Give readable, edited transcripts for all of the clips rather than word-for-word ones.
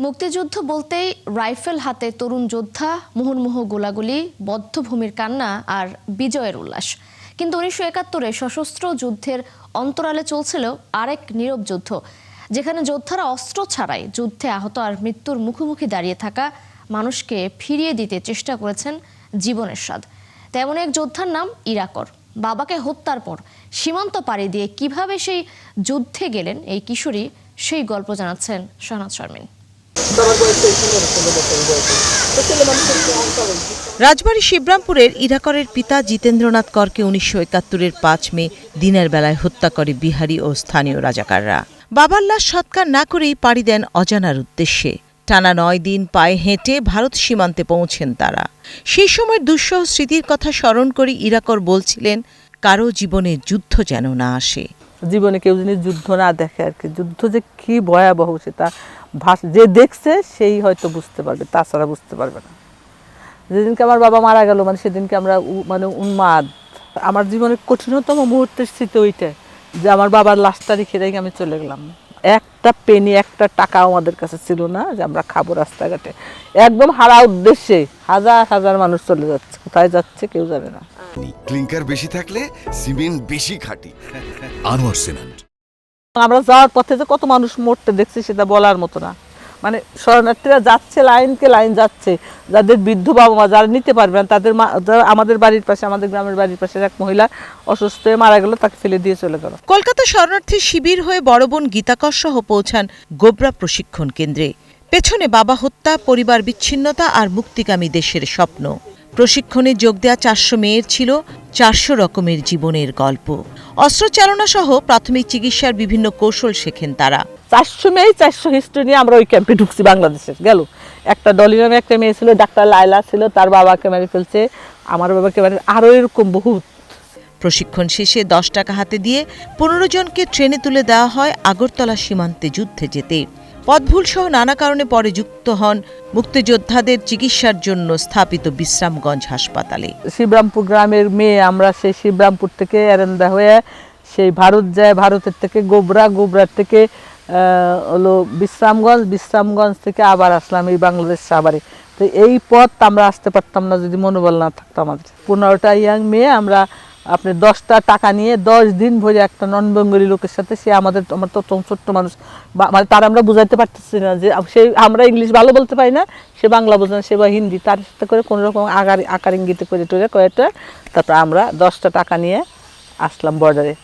মুক্তিযুদ্ধ বলতেই রাইফেল হাতে তরুণ যোদ্ধা, মুহুর্মুহু গোলাগুলি, বদ্ধভূমির কান্না আর বিজয়ের উল্লাস। কিন্তু 1971-এ সশস্ত্র যুদ্ধের অন্তরালে চলছিল আরেক নীরব যুদ্ধ, যেখানে যোদ্ধারা অস্ত্র ছাড়াই যুদ্ধে আহত আর মৃত্যুর মুখোমুখি দাঁড়িয়ে থাকা মানুষকে ফিরিয়ে দিতে চেষ্টা করেছেন জীবনের স্বাদ। তেমন এক যোদ্ধার নাম ইরাকর। বাবাকে হত্যার পর সীমান্ত পাড়ি দিয়ে কিভাবে সেই যুদ্ধে গেলেন এই কিশোরী, সেই গল্প জানাচ্ছেন শাহনাজ শারমিন। রাজবাড়ী শিবরামপুরের ইরাকরের পিতা জিতেন্দ্রনাথ করকে 1971-এর 5 মে দিনের বেলায় হত্যা করে বিহারি ও স্থানীয় রাজাকাররা। বাবার লাশ সৎকার না করেই পাড়ি দেন অজানার উদ্দেশ্যে। টানা 9 দিন পায়ে হেঁটে ভারত সীমান্তে পৌঁছেন তারা। সেই সময়ের দুঃসহ স্মৃতির কথা স্মরণ করে ইরাকর বলছিলেন, কারো জীবনে যুদ্ধ যেন না আসে। জীবনে কেউ যদি যুদ্ধ না দেখে আর কি, যুদ্ধ যে কি ভয়াবহ সেটা যে দেখছে সেই হয়তো বুঝতে পারবে, তাছাড়া বুঝতে পারবে না। যেদিনকে আমার বাবা মারা গেল সেদিনকে আমরা উন্মাদ। আমার জীবনের কঠিনতম মুহূর্তের স্মৃতি ওইটাই, যে আমার বাবার লাশটা রেখে রেখে আমি চলে গেলাম। একটা পেনি, একটা টাকাও আমাদের কাছে ছিল না যে আমরা খাবো রাস্তাঘাটে। একদম হারা উদ্দেশ্যে হাজার হাজার মানুষ চলে যাচ্ছে, কোথায় যাচ্ছে কেউ জানে না। ক্লিংকার বেশি থাকলে সিমেন্ট বেশি খাঁটি। আনোয়ার সিমেন্ট। আমরা যাওয়ার পথে যে কত মানুষ মরতে দেখছি সেটা বলার মতো না। মানে শরণার্থীরা যাচ্ছে, লাইনকে লাইন যাচ্ছে, যাদের বৃদ্ধ বাবা মা যারা নিতে পারবে না তাদের আমাদের বাড়ির পাশে, আমাদের গ্রামের বাড়ির পাশে এক মহিলা অসুস্থ হয়ে মারা গেল, তাকে ফেলে দিয়ে চলে গেল। কলকাতা শরণার্থী শিবির হয়ে বড় বোন গীতাকর সহ পৌঁছান গোবরা প্রশিক্ষণ কেন্দ্রে। পেছনে বাবা হত্যা, পরিবার বিচ্ছিন্নতা আর মুক্তিকামী দেশের স্বপ্ন। প্রশিক্ষণে যোগ দেয়া 400 মেয়ের ছিল 400 রকমের জীবনের গল্প। অস্ত্রচালনা সহ প্রাথমিক চিকিৎসার বিভিন্ন কৌশল শেখেন তারা। 400 মেয়ে, 400 হিস্ট্রি নিয়ে আমরা ওই ক্যাম্পে ঢুকছি। বাংলাদেশে গেল একটা ডলি নামে একটা মেয়ে ছিল, ডাক্তার লায়লা ছিল, তার বাবাকে মেরে ফেলছে, আমার বাবাকে মেরে, আরও এরকম বহুত। প্রশিক্ষণ শেষে 10 টাকা হাতে দিয়ে 15 জনকে ট্রেনে তুলে দেওয়া হয় আগরতলা সীমান্তে যুদ্ধে যেতে। পথভুল সহ নানা কারণে পরে যুক্ত হন মুক্তিযোদ্ধাদের চিকিৎসার জন্য স্থাপিত বিশ্রামগঞ্জ হাসপাতালে। শিবরামপুর গ্রামের মেয়ে আমরা, সেই শিবরামপুর থেকে এরেন্দা হয়ে সেই ভারত যায়, ভারতের থেকে গোবরা, গোবরার থেকে হলো বিশ্রামগঞ্জ থেকে আবার আসলাম এই বাংলাদেশ সাভারে। তো এই পথ আমরা আসতে পারতাম না যদি মনোবল না থাকতো আমাদের। 15টা ইয়াং মেয়ে আমরা, আপনি 10টা টাকা নিয়ে 10 দিন ভরে একটা নন বেঙ্গলি লোকের সাথে, সে আমার তো ছোট্ট মানুষ, মানে তার আমরা বুঝাইতে পারতেছি না যে আমরা ইংলিশ ভালো বলতে পারি না, সে বাংলা বোঝে না, সে বা হিন্দি, তার সাথে করে কোনো রকম আকার ইঙ্গিতে করে কয়েকটা, তারপর আমরা 10টা টাকা নিয়ে আসলাম বর্ডারে।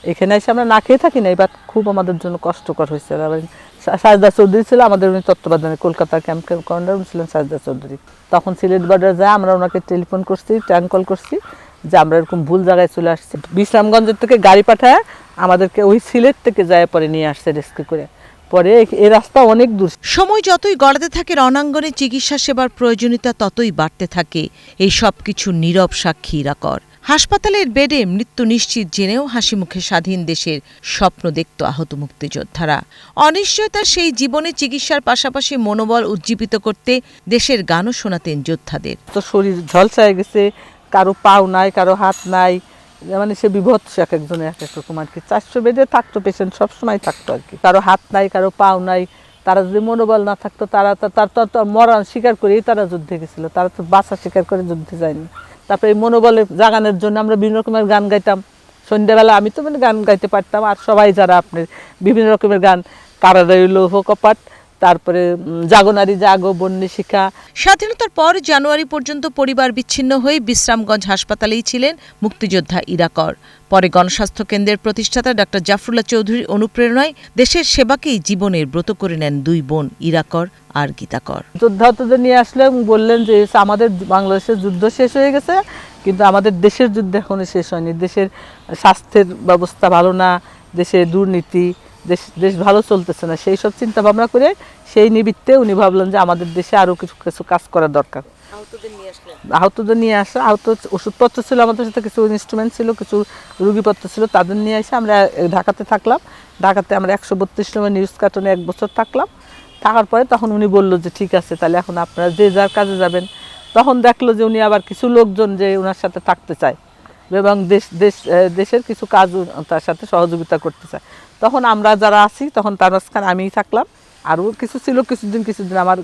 এখানে এসে আমরা না খেয়ে থাকি না, এবার খুব আমাদের জন্য কষ্টকর হয়েছে। সাজদা চৌধুরী ছিল আমাদের উনি তত্ত্বাবধানে, কলকাতার ক্যাম্প কমান্ডার ছিলেন সাজদা চৌধুরী। তখন সিলেট বর্ডারে যায় আমরা ওনাকে টেলিফোন করছি, ট্যাঙ্ক কল করছি যে আমরা এরকম ভুল জায়গায় চলে আসছি। বিশ্রামগঞ্জের থেকে গাড়ি পাঠায় আমাদেরকে ওই সিলেট থেকে যায় পরে নিয়ে আসছে রেস্কিউ করে। পরে এই রাস্তা অনেক দূর। সময় যতই গড়াতে থাকে রণাঙ্গনে চিকিৎসা সেবার প্রয়োজনীয়তা ততই বাড়তে থাকে। এই সব কিছু নীরব সাক্ষী ইরাকর। হাসপাতালের বেডে মৃত্যু নিশ্চিত জেনেও হাসিমুখে স্বাধীন দেশের স্বপ্ন দেখত আহত মুক্তিযোদ্ধারা। অনিশ্চয়তার সেই জীবনে চিকিৎসার পাশাপাশি মনোবল উজ্জীবিত করতে দেশের গানও শোনাতেন যোদ্ধাদের। তো শরীর ঝলসায় গেছে, কারো পাও নাই, কারো হাত নাই, মানে সে বিভৎস এক একজনের এক এক রকম আর কি। 400 বেডে থাকতো পেশেন্ট, সবসময় থাকতো আর কি। কারো হাত নাই, কারো পাও নাই, তারা যদি মনোবল না থাকতো তারা তো মরণ স্বীকার করেই তারা যুদ্ধে গেছিল, তারা তো বাঁচা স্বীকার করে যুদ্ধে যায়নি। তারপরে এই মনোবলে জাগানোর জন্য আমরা বিভিন্ন রকমের গান গাইতাম। সন্ধ্যাবেলা আমি তো মানে গান গাইতে পারতাম, আর সবাই যারা আপনার বিভিন্ন রকমের গান, কারাদায়ী লৌহ কপাট, তারপরে জাগনারী জাগো, বন্যী শিখা। স্বাধীনতার পর জানুয়ারি পর্যন্ত পরিবার বিচ্ছিন্ন হয়ে বিশ্রামগঞ্জ হাসপাতালেই ছিলেন মুক্তিযোদ্ধা ইরাকর। পরে গণস্বাস্থ্য কেন্দ্রের প্রতিষ্ঠাতা ডক্টর জাফরুল্লাহ চৌধুরীর অনুপ্রেরণায় দেশের সেবাকেই জীবনের ব্রত করে নেন দুই বোন ইরাকর আর গীতাকর। যোদ্ধাদের নিয়ে আসলে বললেন যে আমাদের বাংলাদেশের যুদ্ধ শেষ হয়ে গেছে, কিন্তু আমাদের দেশের যুদ্ধ এখনো শেষ হয়নি। দেশের স্বাস্থ্যের ব্যবস্থা ভালো না, দেশে দুর্নীতি, দেশ ভালো চলতেছে না। সেই সব চিন্তা ভাবনা করে সেই নিমিত্তে উনি ভাবলেন যে আমাদের দেশে আরও কিছু কাজ করা দরকার। আহতদের নিয়ে আসা, আহত ওষুধপত্র ছিল আমাদের সাথে, কিছু ইনস্ট্রুমেন্ট ছিল, কিছু রুগীপত্র ছিল, তাদের নিয়ে এসে আমরা ঢাকাতে থাকলাম। ঢাকাতে আমরা 132 নম্বর নিউজ কার্টনে 1 বছর থাকলাম। থাকার পরে তখন উনি বললো যে ঠিক আছে, তাহলে এখন আপনারা যে যার কাজে যাবেন। তখন দেখলো যে উনি আবার কিছু লোকজন যে ওনার সাথে থাকতে চায় এবং দেশের কিছু কাজ তার সাথে সহযোগিতা করতে চায়। তখন আমরা যারা আছি তখন তার মাঝখানে আমিই থাকলাম। আরও কিছু ছিল, কিছুদিন আমার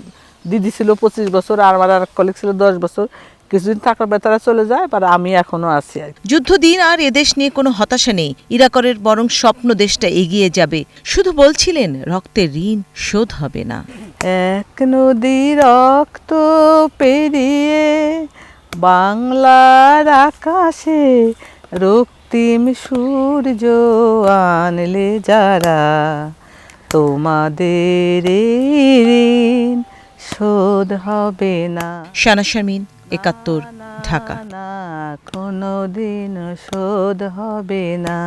দিদি ছিল 25 বছর, আর আমার আর কলিগ ছিল 10 বছর। কিছুদিন থাকার পর তারা চলে যায়, আর আমি এখনো আছি আর কি। যুদ্ধদিন আর এদেশ নিয়ে কোনো হতাশা নেই ইরাকরের, বরং স্বপ্ন দেশটা এগিয়ে যাবে। শুধু বলছিলেন রক্তের ঋণ শোধ হবে না। এক নদী রক্ত পেরিয়ে বাংলার আকাশে রক্তিম সূর্য আনলে যারা, তোমাদের ঋণ শোধ হবে না। শানা শারমিন, ৭১, ঢাকা। কোনোদিন শোধ হবে না।